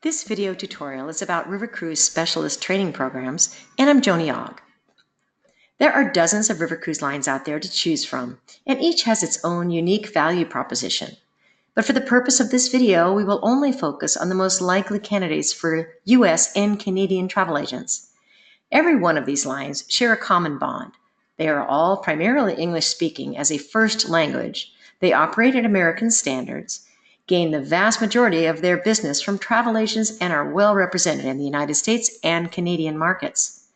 This video tutorial is about river cruise specialist training programs, and I'm Joni Ogg. There are dozens of river cruise lines out there to choose from, and each has its own unique value proposition. But for the purpose of this video, we will only focus on the most likely candidates for US and Canadian travel agents. Every one of these lines share a common bond. They are all primarily English speaking as a first language. They operate at American standards, gain the vast majority of their business from travel agents, and are well represented in the United States and Canadian markets.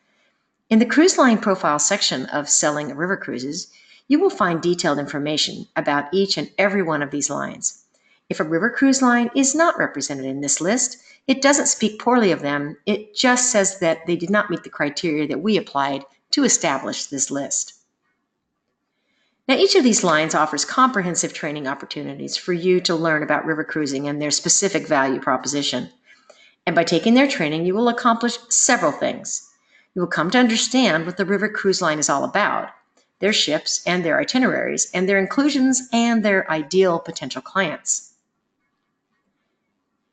In the cruise line profile section of Selling River Cruises, you will find detailed information about each and every one of these lines. If a river cruise line is not represented in this list, it doesn't speak poorly of them. It just says that they did not meet the criteria that we applied to establish this list. Now, each of these lines offers comprehensive training opportunities for you to learn about river cruising and their specific value proposition. And by taking their training, you will accomplish several things. You will come to understand what the river cruise line is all about, their ships and their itineraries, and their inclusions and their ideal potential clients.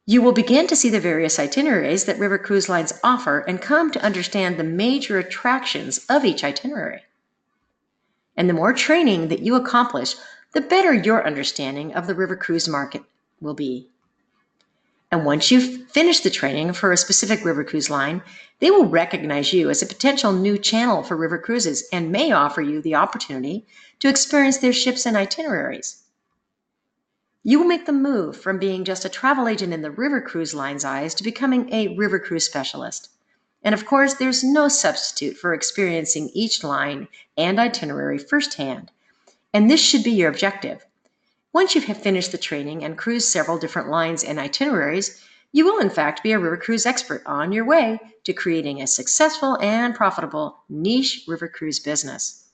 You will begin to see the various itineraries that river cruise lines offer and come to understand the major attractions of each itinerary. And the more training that you accomplish, the better your understanding of the river cruise market will be. And once you've finished the training for a specific river cruise line, they will recognize you as a potential new channel for river cruises and may offer you the opportunity to experience their ships and itineraries. You will make the move from being just a travel agent in the river cruise line's eyes to becoming a river cruise specialist. And of course, there's no substitute for experiencing each line and itinerary firsthand. And this should be your objective. Once you have finished the training and cruised several different lines and itineraries, you will in fact be a river cruise expert on your way to creating a successful and profitable niche river cruise business.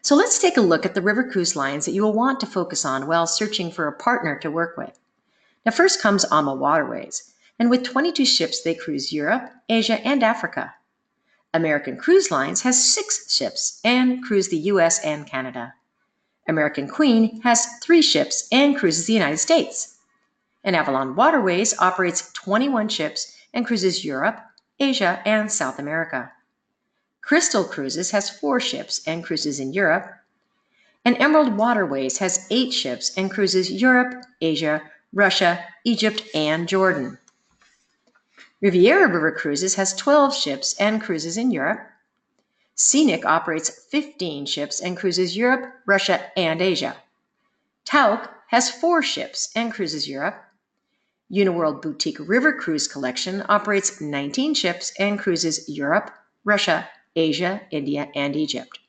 So let's take a look at the river cruise lines that you will want to focus on while searching for a partner to work with. Now, first comes AmaWaterways. And with 22 ships, they cruise Europe, Asia, and Africa. American Cruise Lines has 6 ships and cruise the US and Canada. American Queen has 3 ships and cruises the United States. And Avalon Waterways operates 21 ships and cruises Europe, Asia, and South America. Crystal Cruises has 4 ships and cruises in Europe. And Emerald Waterways has 8 ships and cruises Europe, Asia, Russia, Egypt, and Jordan. Riviera River Cruises has 12 ships and cruises in Europe. Scenic operates 15 ships and cruises Europe, Russia, and Asia. Tauk has 4 ships and cruises Europe. Uniworld Boutique River Cruise Collection operates 19 ships and cruises Europe, Russia, Asia, India, and Egypt.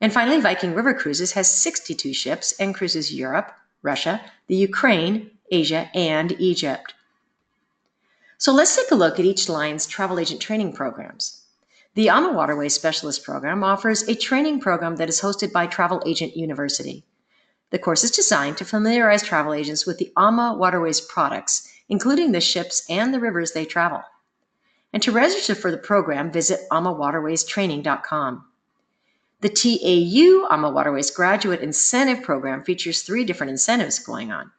And finally, Viking River Cruises has 62 ships and cruises Europe, Russia, the Ukraine, Asia, and Egypt. So let's take a look at each line's travel agent training programs. The AmaWaterways Specialist Program offers a training program that is hosted by Travel Agent University. The course is designed to familiarize travel agents with the AmaWaterways products, including the ships and the rivers they travel. And to register for the program, visit AmaWaterwaysTraining.com. The TAU AmaWaterways Graduate Incentive Program features 3 different incentives going on.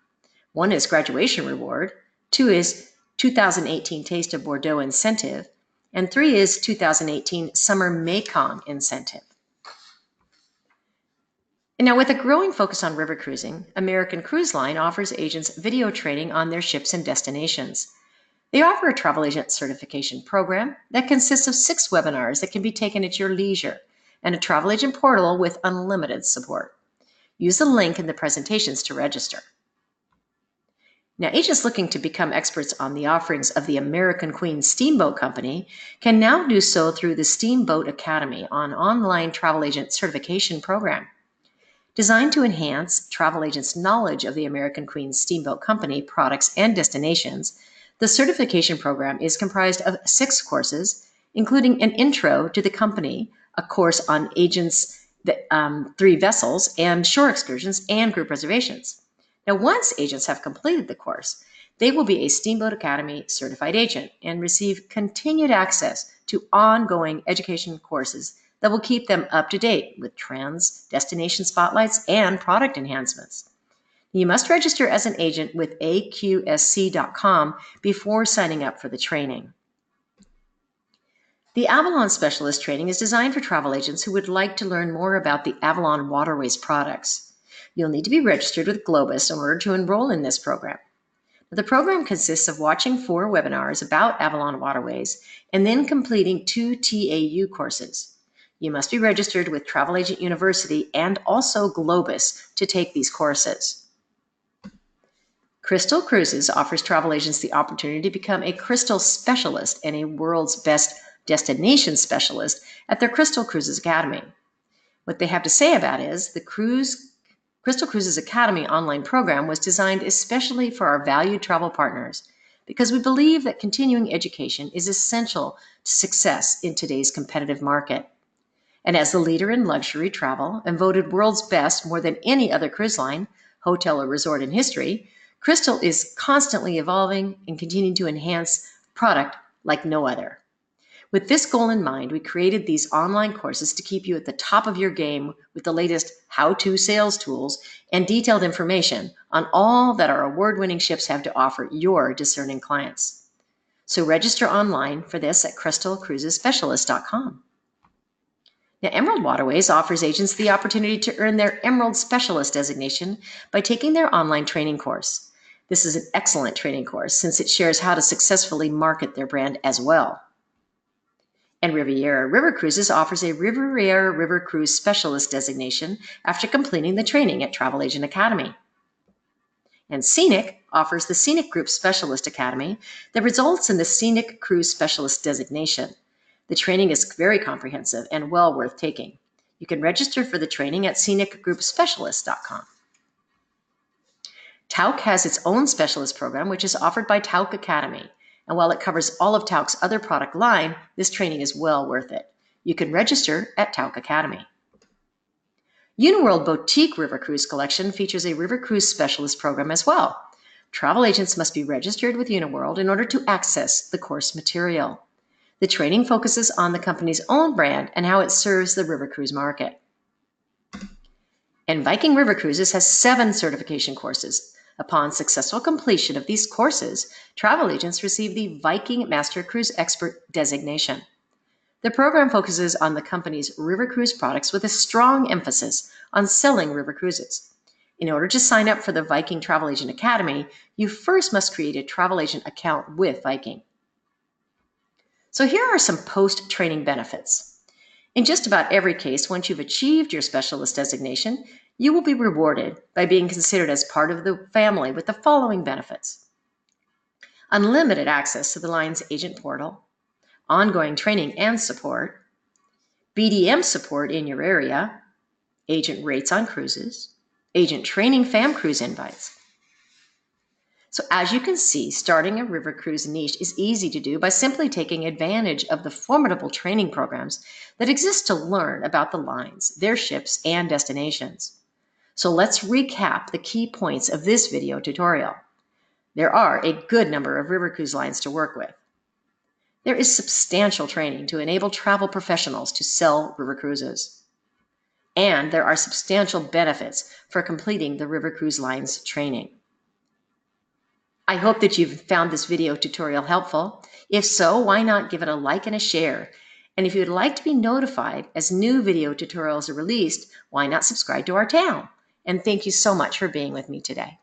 1 is Graduation Reward, 2 is 2018 Taste of Bordeaux Incentive, and 3 is 2018 Summer Mekong Incentive. And now, with a growing focus on river cruising, American Cruise Line offers agents video training on their ships and destinations. They offer a travel agent certification program that consists of 6 webinars that can be taken at your leisure and a travel agent portal with unlimited support. Use the link in the presentations to register. Now, agents looking to become experts on the offerings of the American Queen Steamboat Company can now do so through the Steamboat Academy, an online travel agent certification program. Designed to enhance travel agents' knowledge of the American Queen Steamboat Company products and destinations, the certification program is comprised of 6 courses, including an intro to the company, a course on agents' 3 vessels, and shore excursions and group reservations. Now, once agents have completed the course, they will be a Steamboat Academy certified agent and receive continued access to ongoing education courses that will keep them up to date with trends, destination spotlights, and product enhancements. You must register as an agent with aqsc.com before signing up for the training. The Avalon Specialist Training is designed for travel agents who would like to learn more about the Avalon Waterways products. You'll need to be registered with Globus in order to enroll in this program. The program consists of watching 4 webinars about Avalon Waterways and then completing 2 TAU courses. You must be registered with Travel Agent University and also Globus to take these courses. Crystal Cruises offers travel agents the opportunity to become a Crystal Specialist and a World's Best Destination Specialist at their Crystal Cruises Academy. What they have to say about it is the Crystal Cruises Academy online program was designed especially for our valued travel partners because we believe that continuing education is essential to success in today's competitive market. And as the leader in luxury travel and voted world's best more than any other cruise line, hotel, or resort in history, Crystal is constantly evolving and continuing to enhance product like no other. With this goal in mind, we created these online courses to keep you at the top of your game with the latest how-to sales tools and detailed information on all that our award-winning ships have to offer your discerning clients. So register online for this at crystalcruisesspecialist.com. Now, Emerald Waterways offers agents the opportunity to earn their Emerald Specialist designation by taking their online training course. This is an excellent training course since it shares how to successfully market their brand as well. And Riviera River Cruises offers a Riviera River Cruise Specialist designation after completing the training at Travel Agent Academy. And Scenic offers the Scenic Group Specialist Academy that results in the Scenic Cruise Specialist designation. The training is very comprehensive and well worth taking. You can register for the training at scenicgroupspecialist.com. Tauck has its own specialist program, which is offered by Tauck Academy. And while it covers all of Tauck's other product line, this training is well worth it. You can register at Tauck Academy. Uniworld Boutique River Cruise Collection features a River Cruise Specialist program as well. Travel agents must be registered with Uniworld in order to access the course material. The training focuses on the company's own brand and how it serves the river cruise market. And Viking River Cruises has 7 certification courses. Upon successful completion of these courses, travel agents receive the Viking Master Cruise Expert designation. The program focuses on the company's river cruise products with a strong emphasis on selling river cruises. In order to sign up for the Viking Travel Agent Academy, you first must create a travel agent account with Viking. So here are some post-training benefits. In just about every case, once you've achieved your specialist designation, you will be rewarded by being considered as part of the family with the following benefits: unlimited access to the line's agent portal, ongoing training and support, BDM support in your area, agent rates on cruises, agent training FAM cruise invites. So as you can see, starting a river cruise niche is easy to do by simply taking advantage of the formidable training programs that exist to learn about the lines, their ships, and destinations. So let's recap the key points of this video tutorial. There are a good number of river cruise lines to work with. There is substantial training to enable travel professionals to sell river cruises. And there are substantial benefits for completing the river cruise line's training. I hope that you've found this video tutorial helpful. If so, why not give it a like and a share? And if you'd like to be notified as new video tutorials are released, why not subscribe to our channel? And thank you so much for being with me today.